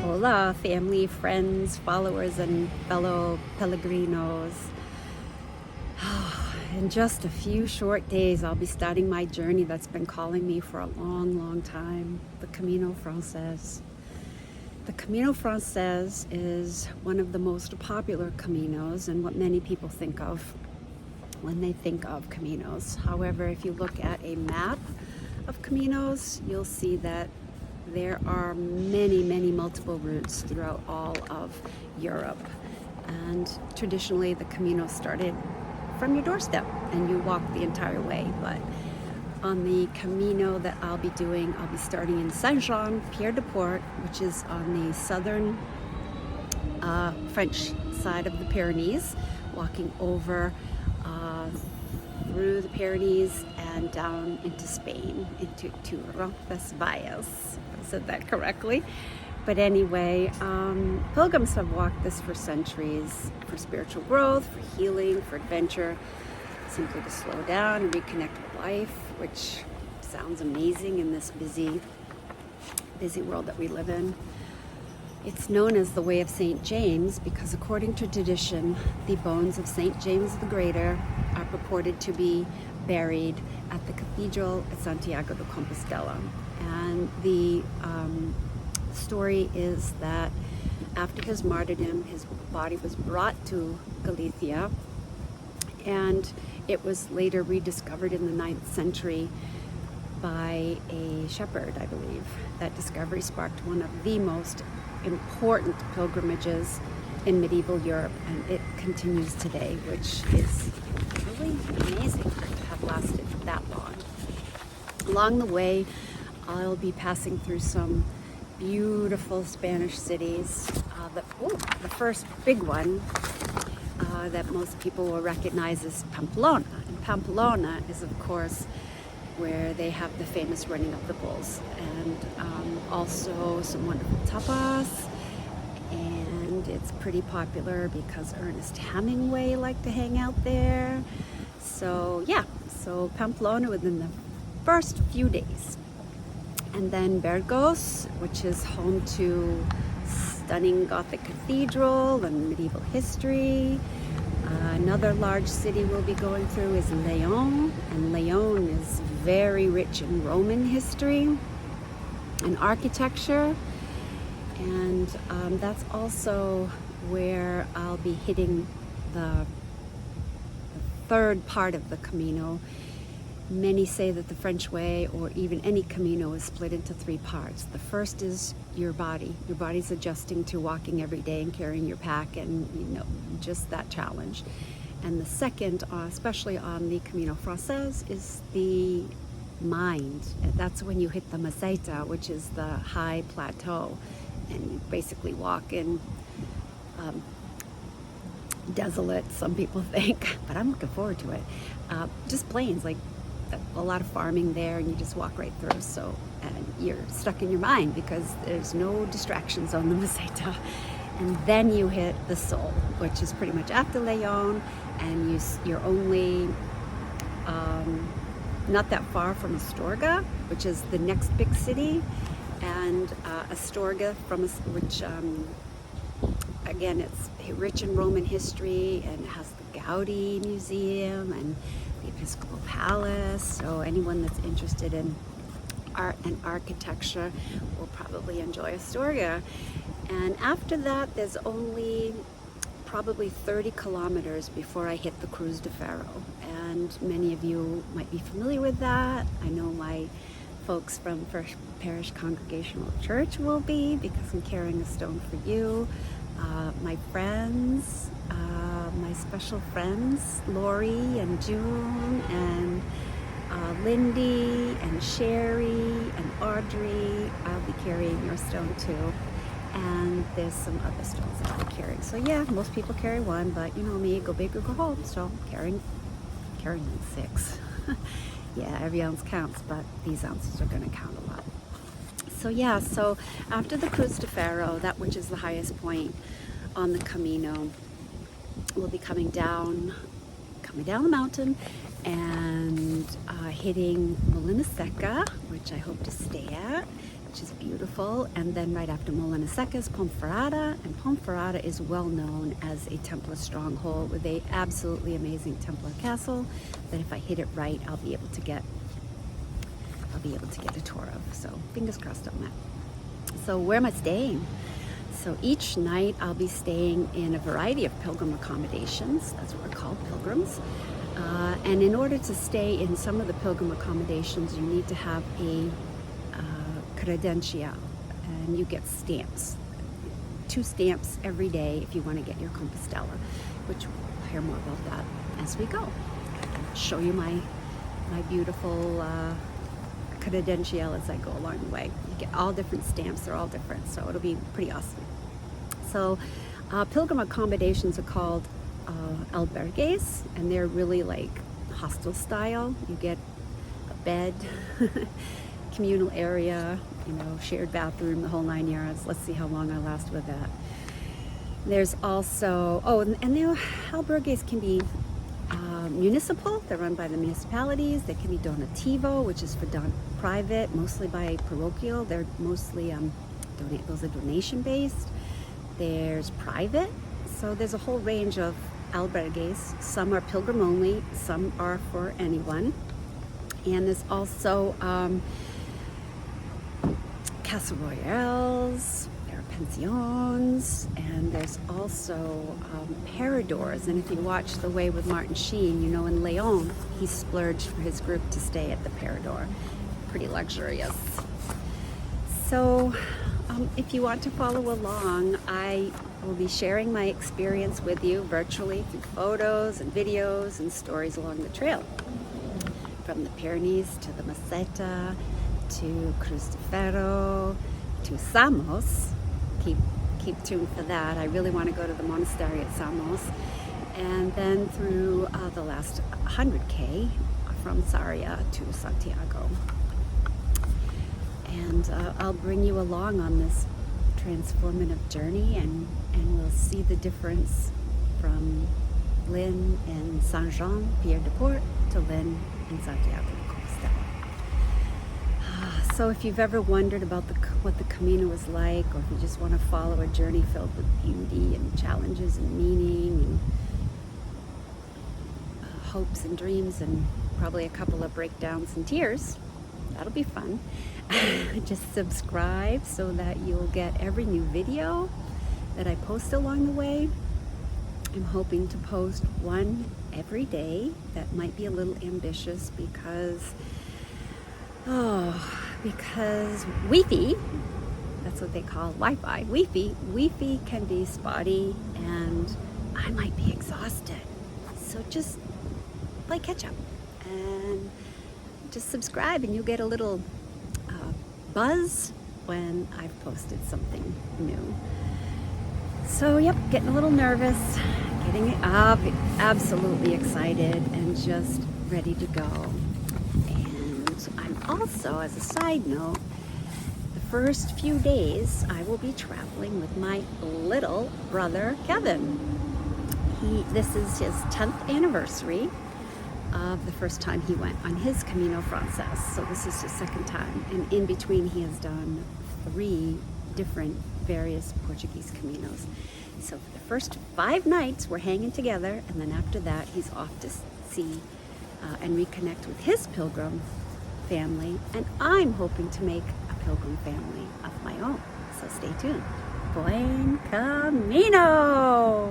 Hola, family, friends, followers, and fellow peregrinos. In just a few short days, I'll be starting my journey that's been calling me for a long, long time, the Camino Frances. The Camino Frances is one of the most popular caminos and what many people think of when they think of caminos. However, if you look at a map of caminos, you'll see that there are many, many multiple routes throughout all of Europe. And traditionally, the Camino started from your doorstep and you walk the entire way. But on the Camino that I'll be doing, I'll be starting in Saint-Jean-Pied-de-Port, which is on the southern French side of the Pyrenees, walking over through the Pyrenees and down into Spain, into Roncesvalles. I said that correctly. But anyway, pilgrims have walked this for centuries, for spiritual growth, for healing, for adventure, simply to slow down and reconnect with life, which sounds amazing in this busy world that we live in. It's known as the Way of St. James because according to tradition, the bones of St. James the Greater are purported to be buried at the Cathedral at Santiago de Compostela. And the story is that after his martyrdom, his body was brought to Galicia, and it was later rediscovered in the 9th century by a shepherd, I believe. That discovery sparked one of the most important pilgrimages in medieval Europe, and it continues today, which is really amazing to have lasted that long. Along the way, I'll be passing through some beautiful Spanish cities. The first big one that most people will recognize is Pamplona. And Pamplona is, of course, where they have the famous running of the bulls, and also some wonderful tapas. And it's pretty popular because Ernest Hemingway liked to hang out there. So Pamplona within the first few days. And then Burgos, which is home to stunning Gothic cathedral and medieval history. Another large city we'll be going through is León, and León is very rich in Roman history and architecture, and that's also where I'll be hitting the third part of the Camino. Many say that the French way, or even any Camino, is split into 3 parts. The first is your body. Your body's adjusting to walking every day and carrying your pack, and just that challenge. And the second, especially on the Camino Frances, is the mind. And that's when you hit the meseta, which is the high plateau, and you basically walk in desolate, some people think, but I'm looking forward to it. Just plains, like a lot of farming there, and you just walk right through. And you're stuck in your mind because there's no distractions on the meseta. And then you hit the Sol, which is pretty much after León, and you're only not that far from Astorga, which is the next big city. And Astorga, which again, it's rich in Roman history, and it has the Gaudi Museum and the Episcopal Palace. So anyone that's interested in art and architecture will probably enjoy Astorga. And after that, there's only probably 30 kilometers before I hit the Cruz de Ferro. And many of you might be familiar with that. I know my folks from First Parish Congregational Church will be, because I'm carrying a stone for you. My friends, my special friends, Lori and June and Lindy and Sherry and Audrey, I'll be carrying your stone too. And there's some other stones that I'll be carrying. So yeah, most people carry one, but you know me, go big or go home. So I'm carrying 6. Yeah, every ounce counts, but these ounces are going to count a lot. So after the Cruz de Ferro, that which is the highest point on the Camino, we'll be coming down the mountain and hitting Molina Seca, which I hope to stay at. which is beautiful. And then right after Molina Seca is Ponferrada, and Ponferrada is well known as a Templar stronghold with a absolutely amazing Templar castle that if I hit it right, I'll be able to get a tour of. So fingers crossed on that. So where am I staying? So each night I'll be staying in a variety of pilgrim accommodations. That's what we're called, pilgrims. And in order to stay in some of the pilgrim accommodations, you need to have a credencial, and you get stamps. 2 stamps every day if you want to get your Compostela, which we'll hear more about that as we go. I'll show you my beautiful credencial as I go along the way. You get all different stamps, they're all different, so it'll be pretty awesome. So pilgrim accommodations are called albergues, and they're really like hostel style. You get a bed, communal area, you know, shared bathroom, the whole 9 yards. Let's see how long I last with that. There's also, and the albergues can be municipal. They're run by the municipalities. They can be donativo, which is for private, mostly by parochial. They're mostly those are donation based. There's private. So there's a whole range of albergues. Some are pilgrim only, some are for anyone. And there's also Casa Royales, there are pensions, and there's also paradors. And if you watch The Way with Martin Sheen, you know in Leon, he splurged for his group to stay at the parador. Pretty luxurious. So if you want to follow along, I will be sharing my experience with you virtually through photos and videos and stories along the trail. From the Pyrenees to the Meseta, to Cruz de Ferro, to Samos. Keep tuned for that. I really want to go to the monastery at Samos. And then through the last 100K from Sarria to Santiago. And I'll bring you along on this transformative journey, and we'll see the difference from Lynn and Saint-Jean, Pierre-de-Port, to Lynn and Santiago de Compostela. So if you've ever wondered about what the Camino is like, or if you just want to follow a journey filled with beauty and challenges and meaning and hopes and dreams and probably a couple of breakdowns and tears, that'll be fun. Just subscribe so that you'll get every new video that I post along the way. I'm hoping to post one every day. That might be a little ambitious because Wi-Fi, that's what they call Wi-Fi. Wi-Fi can be spotty, and I might be exhausted. So just play catch up and just subscribe, and you'll get a little buzz when I've posted something new. So yep, getting a little nervous, getting absolutely excited, and just ready to go. And I'm also, as a side note, the first few days I will be traveling with my little brother Kevin. This is his 10th anniversary of the first time he went on his Camino Frances. So this is his 2nd time, and in between he has done 3 different various Portuguese Caminos. So for the first 5 nights we're hanging together, and then after that he's off to see and reconnect with his pilgrim family, and I'm hoping to make a pilgrim family of my own. So stay tuned. Buen Camino!